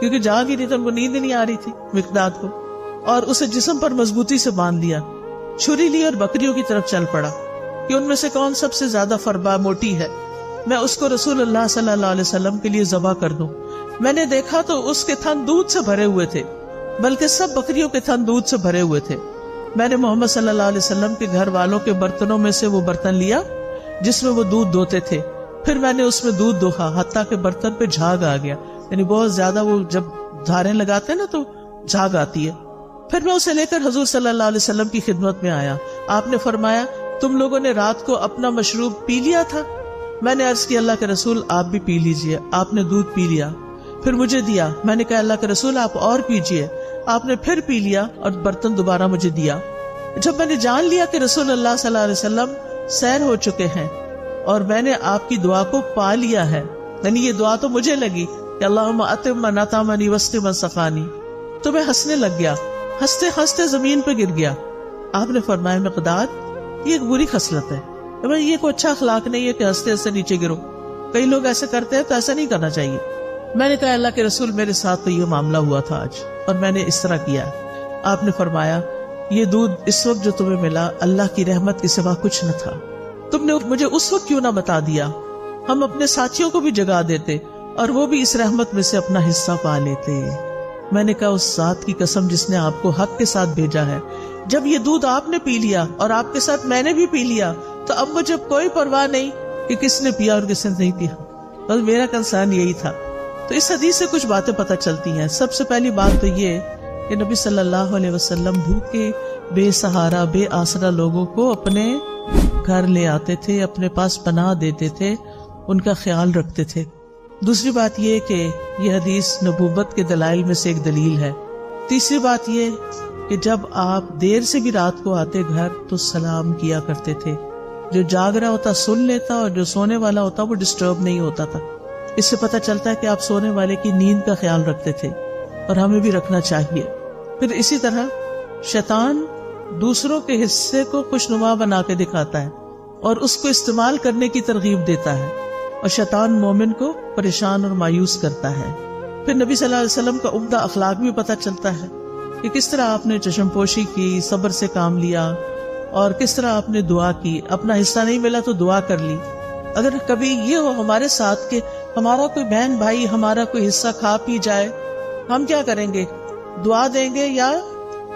کیونکہ جاگ ہی نہیں تھا، ان کو نیند ہی نہیں آ رہی تھی مقداد کو، اور اسے جسم پر مضبوطی سے باندھ لیا، چھری لی اور بکریوں کی طرف چل پڑا کہ ان میں سے کون سب سے زیادہ فربا موٹی ہے، میں اس کو رسول اللہ صلی اللہ علیہ وسلم کے لیے ذبح کر دوں۔ میں نے دیکھا تو اس کے تھن دودھ سے بھرے ہوئے تھے، بلکہ سب بکریوں کے تھن دودھ سے بھرے ہوئے تھے۔ میں نے محمد صلی اللہ علیہ وسلم کے گھر والوں کے برتنوں میں سے وہ برتن لیا جس میں وہ دودھ دھوتے تھے، پھر میں نے اس میں دودھ دوہا حتیٰ کہ برتن پہ جھاگ آ گیا، یعنی بہت زیادہ وہ جب دھاریں لگاتے ہیں نا تو جھاگ آتی ہے۔ پھر میں اسے لے کر حضور صلی اللہ علیہ وسلم کی خدمت میں آیا، آپ نے فرمایا تم لوگوں نے رات کو اپنا مشروب پی لیا تھا؟ میں نے عرض کی اللہ کے رسول آپ بھی پی لیجئے۔ آپ نے دودھ پی لیا، پھر مجھے دیا، میں نے کہا اللہ کے رسول آپ اور پیجئے، آپ نے پھر پی لیا اور برتن دوبارہ مجھے دیا۔ جب میں نے جان لیا کہ رسول اللہ صلی اللہ علیہ وسلم سیر ہو چکے ہیں اور میں نے آپ کی دعا کو پا لیا ہے، یعنی یہ دعا تو مجھے لگی کہ اللہم اطعم من اطعمنی واسقی من سقانی، تو میں ہنسنے لگ گیا، ہنستے ہنستے زمین پہ گر گیا۔ آپ نے فرمایا مقداد یہ ایک بری خصلت ہے، یہ کوئی اچھا اخلاق نہیں ہے کہ ہنستے ہنستے نیچے گرو، کئی لوگ ایسے کرتے ہیں تو ایسا نہیں کرنا چاہیے۔ میں نے کہا اللہ کے رسول میرے ساتھ تو یہ معاملہ ہوا تھا آج اور میں نے اس طرح کیا. آپ نے فرمایا یہ دودھ اس وقت جو تمہیں ملا اللہ کی رحمت کے سوا کچھ نہ تھا. تم نے مجھے اس وقت کیوں نہ بتا دیا؟ ہم اپنے ساتھیوں کو بھی جگا دیتے اور وہ بھی اس رحمت میں سے اپنا حصہ پا لیتے. میں نے کہا اس ذات کی قسم جس نے آپ کو حق کے ساتھ بھیجا ہے، جب یہ دودھ آپ نے پی لیا اور آپ کے ساتھ میں نے بھی پی لیا تو اب مجھے کوئی پرواہ نہیں کہ کس نے پیا اور کس نے نہیں پیا. بس میرا کنسرن یہی تھا. تو اس حدیث سے کچھ باتیں پتہ چلتی ہیں. سب سے پہلی بات تو یہ کہ نبی صلی اللہ علیہ وسلم بھوکے بے سہارا بے آسرا لوگوں کو اپنے گھر لے آتے تھے، اپنے پاس پناہ دیتے تھے، ان کا خیال رکھتے تھے. دوسری بات یہ کہ یہ حدیث نبوت کے دلائل میں سے ایک دلیل ہے. تیسری بات یہ کہ جب آپ دیر سے بھی رات کو آتے گھر تو سلام کیا کرتے تھے. جو جاگ رہا ہوتا سن لیتا اور جو سونے والا ہوتا وہ ڈسٹرب نہیں ہوتا تھا. اس سے پتہ چلتا ہے کہ آپ سونے والے کی نیند کا خیال رکھتے تھے اور ہمیں بھی رکھنا چاہیے. پھر اسی طرح شیطان دوسروں کے حصے کو خوشنما بنا کے دکھاتا ہے اور اس کو استعمال کرنے کی ترغیب دیتا ہے، اور شیطان مومن کو پریشان اور مایوس کرتا ہے. پھر نبی صلی اللہ علیہ وسلم کا عمدہ اخلاق بھی پتہ چلتا ہے کہ کس طرح آپ نے چشم پوشی کی، صبر سے کام لیا اور کس طرح آپ نے دعا کی. اپنا حصہ نہیں ملا تو دعا کر لی. اگر کبھی یہ ہو ہمارے ساتھ کہ ہمارا کوئی بہن بھائی ہمارا کوئی حصہ کھا پی جائے، ہم کیا کریں گے؟ دعا دیں گے یا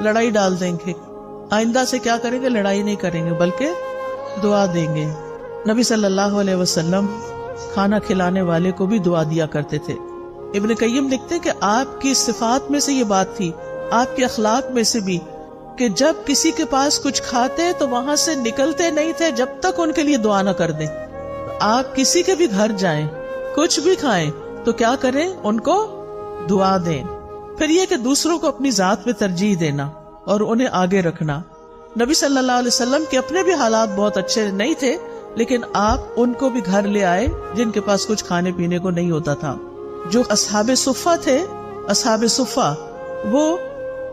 لڑائی ڈال دیں گے؟ آئندہ سے کیا کریں گے؟ لڑائی نہیں کریں گے بلکہ دعا دیں گے. نبی صلی اللہ علیہ وسلم کھانا کھلانے والے کو بھی دعا دیا کرتے تھے. ابن قیم لکھتے کہ آپ کی صفات میں سے یہ بات تھی، آپ کے اخلاق میں سے بھی، کہ جب کسی کے پاس کچھ کھاتے تو وہاں سے نکلتے نہیں تھے جب تک ان کے لیے دعا نہ کر دیں. آپ کسی کے بھی گھر جائیں کچھ بھی کھائیں تو کیا کریں؟ ان کو دعا دیں. پھر یہ کہ دوسروں کو اپنی ذات میں ترجیح دینا اور انہیں آگے رکھنا. نبی صلی اللہ علیہ وسلم کے اپنے بھی حالات بہت اچھے نہیں تھے، لیکن آپ ان کو بھی گھر لے آئے جن کے پاس کچھ کھانے پینے کو نہیں ہوتا تھا. جو اصحاب صفہ تھے، اصحاب صفہ وہ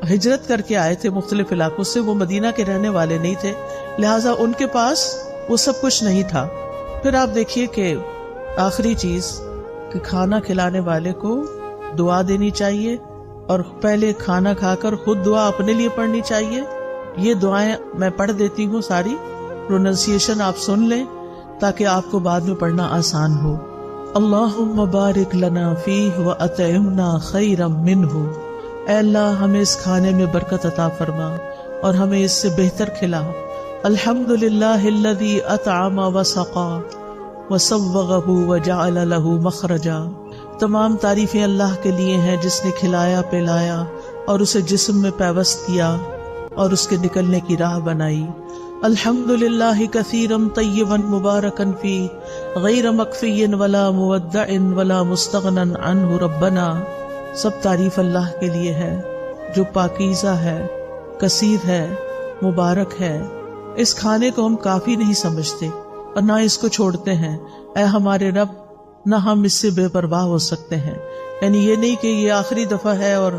ہجرت کر کے آئے تھے مختلف علاقوں سے، وہ مدینہ کے رہنے والے نہیں تھے، لہٰذا ان کے پاس وہ سب کچھ نہیں تھا. پھر آپ دیکھیے کہ آخری چیز کہ کھانا کھلانے والے کو دعا دینی چاہیے اور پہلے کھانا کھا کر خود دعا اپنے لیے پڑھنی چاہیے. یہ دعائیں میں پڑھ دیتی ہوں، ساری پروننسیشن آپ سن لیں تاکہ آپ کو بعد میں پڑھنا آسان ہو. اللہم بارک لنا فیہ واطعمنا خیرا منہ. اے اللہ ہمیں اس کھانے میں برکت عطا فرما اور ہمیں اس سے بہتر کھلا. الحمدللہ الذی اطعم وسقا وسوغہ وجعل لہ مخرجا. تمام تعریفیں اللہ کے لیے ہیں جس نے کھلایا پلایا اور اسے جسم میں پیوست کیا اور اس کے نکلنے کی راہ بنائی. الحمدللہ کثیرا طیبا مبارکا فیہ غیر مکفی ولا مودع ولا مستغنی عنہ ربنا. سب تعریف اللہ کے لیے ہے جو پاکیزہ ہے، کثیر ہے، مبارک ہے. اس کھانے کو ہم کافی نہیں سمجھتے اور نہ اس کو چھوڑتے ہیں. اے ہمارے رب، نہ ہم اس سے بے پرواہ ہو سکتے ہیں. یعنی یہ نہیں کہ یہ آخری دفعہ ہے اور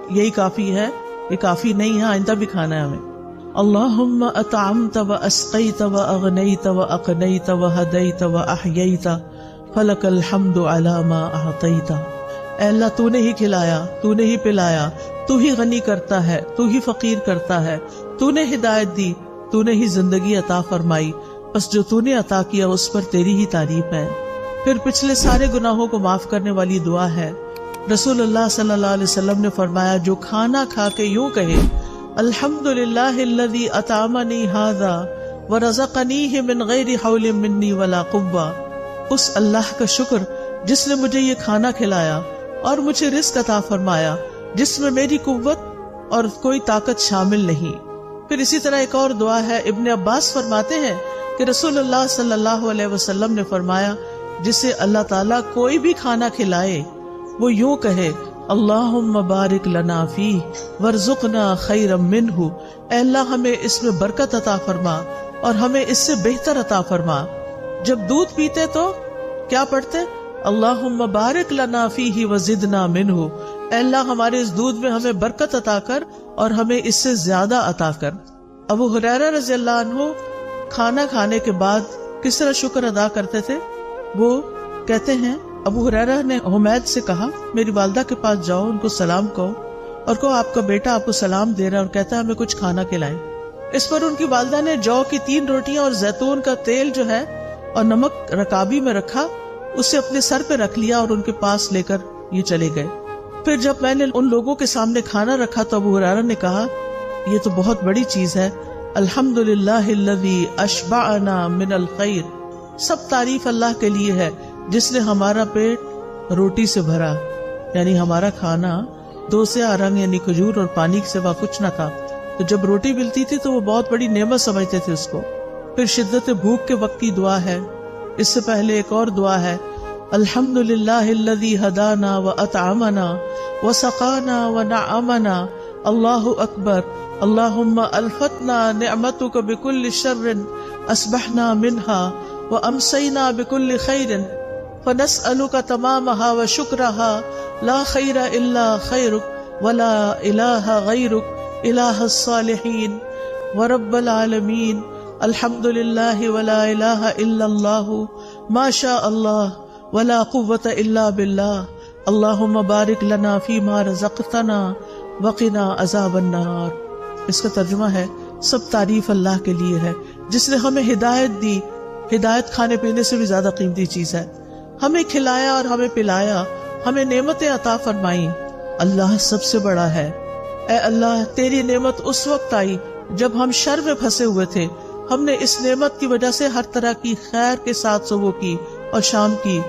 یہی کافی ہے، یہ کافی نہیں ہے، آئندہ بھی کھانا ہے ہمیں. اللہم اطعمت و اسقیت و اغنیت و اقنیت و ہدیت و احییت فلک الحمد علی ما اعطیت. اے اللہ تو نے ہی کھلایا، تو نے ہی پلایا، تو ہی غنی کرتا ہے، تو ہی فقیر کرتا ہے، تو نے ہدایت دی، تو نے ہی زندگی عطا فرمائی، بس جو تو نے عطا کیا اس پر تیری ہی تعریف ہے. پھر پچھلے سارے گناہوں کو معاف کرنے والی دعا ہے. رسول اللہ صلی اللہ علیہ وسلم نے فرمایا جو کھانا کھا کے یوں کہے الحمدللہ الذی اطعمنی ھذا ورزقنیہ من غیر حول منی ولا قوہ، اس اللہ کا شکر جس نے مجھے یہ کھانا کھلایا اور مجھے رزق عطا فرمایا جس میں میری قوت اور کوئی طاقت شامل نہیں. پھر اسی طرح ایک اور دعا ہے. ابن عباس فرماتے ہیں کہ رسول اللہ صلی اللہ علیہ وسلم نے فرمایا جسے اللہ تعالیٰ کوئی بھی کھانا کھلائے وہ یوں کہے اللہم بارک لنا فیہ وارزقنا خیرا منہ. اے اللہ ہمیں اس میں برکت عطا فرما اور ہمیں اس سے بہتر عطا فرما. جب دودھ پیتے تو کیا پڑھتے؟ اللہم بارک لنا فیہ وزدنا منہ. اے اللہ ہمارے اس دودھ میں ہمیں برکت عطا کر اور ہمیں اس سے زیادہ عطا کر. ابو ہریرہ رضی اللہ عنہ کھانا کھانے کے بعد کس طرح شکر ادا کرتے تھے؟ وہ کہتے ہیں ابو ہریرہ نے حمید سے کہا میری والدہ کے پاس جاؤ، ان کو سلام کہو اور کہو آپ کا بیٹا آپ کو سلام دے رہا ہے اور کہتا ہے ہمیں کچھ کھانا کھلائیں۔ اس پر ان کی والدہ نے جو کی 3 روٹیاں اور زیتون کا تیل جو ہے اور نمک رکابی میں رکھا، اسے اپنے سر پہ رکھ لیا اور ان کے پاس لے کر یہ چلے گئے۔ پھر جب میں نے ان لوگوں کے سامنے کھانا رکھا تو ابو ہریرہ نے کہا یہ تو بہت بڑی چیز ہے، الحمدللہ الذی اشبعنا من الخیر، سب تعریف اللہ کے لیے ہے جس نے ہمارا پیٹ روٹی سے بھرا، یعنی ہمارا کھانا 2 سیاہ رنگ یعنی کھجور اور پانی کے سوا کچھ نہ تھا، تو جب روٹی ملتی تھی تو وہ بہت بڑی نعمت سمجھتے تھے اس کو۔ پھر شدت بھوک کے وقت کی دعا ہے، اس سے پہلے ایک اور دعا ہے، الحمدللہ الذی ہدانا واطعمنا وسقانا ونعمنا، اللہ اکبر، اللہم الفتنا نعمتک بکل شر اصبحنا منها وامسینا بکل خیر فنسألک تمامها وشکرها لا خیر الا خیرک ولا الہ غیرک الہ الصالحین ورب العالمین، الحمدللہ ولا الہ الا اللہ ما شاء اللہ ولا قوة الا باللہ، اللہم بارک لنا فیما رزقتنا وقنا عذاب النار۔ اس کا ترجمہ ہے سب تعریف اللہ کے لیے ہے جس نے ہمیں ہدایت دی، ہدایت کھانے پینے سے بھی زیادہ قیمتی چیز ہے، ہمیں کھلایا اور ہمیں پلایا، ہمیں نعمتیں عطا فرمائی، اللہ سب سے بڑا ہے۔ اے اللہ تیری نعمت اس وقت آئی جب ہم شر میں پھنسے ہوئے تھے، ہم نے اس نعمت کی وجہ سے ہر طرح کی خیر کے ساتھ صبح کی اور شام کی،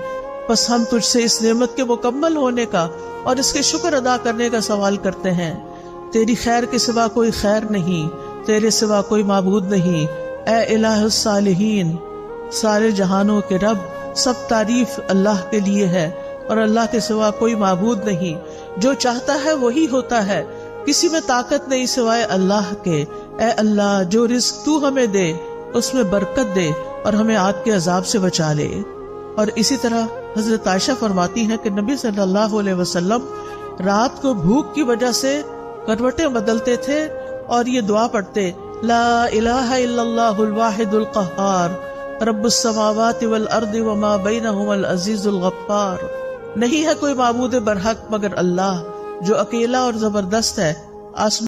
بس ہم تجھ سے اس نعمت کے مکمل ہونے کا اور اس کے شکر ادا کرنے کا سوال کرتے ہیں۔ تیری خیر کے سوا کوئی خیر نہیں، تیرے سوا کوئی معبود نہیں، اے الہ الصالحین، سارے جہانوں کے رب، سب تعریف اللہ کے لیے ہے اور اللہ کے سوا کوئی معبود نہیں، جو چاہتا ہے وہی ہوتا ہے، کسی میں طاقت نہیں سوائے اللہ کے۔ اے اللہ جو رزق تو ہمیں دے اس میں برکت دے اور ہمیں آگ کے عذاب سے بچا لے۔ اور اسی طرح حضرت عائشہ فرماتی ہیں کہ نبی صلی اللہ علیہ وسلم رات کو بھوک کی وجہ سے کروٹیں بدلتے تھے اور یہ دعا پڑھتے، لا الہ الا اللہ الواحد القہار رب السماوات والارض وما بینہما العزیز الغفار، نہیں ہے کوئی معبود برحق مگر اللہ جو اکیلا اور زبردست ہے، آسمان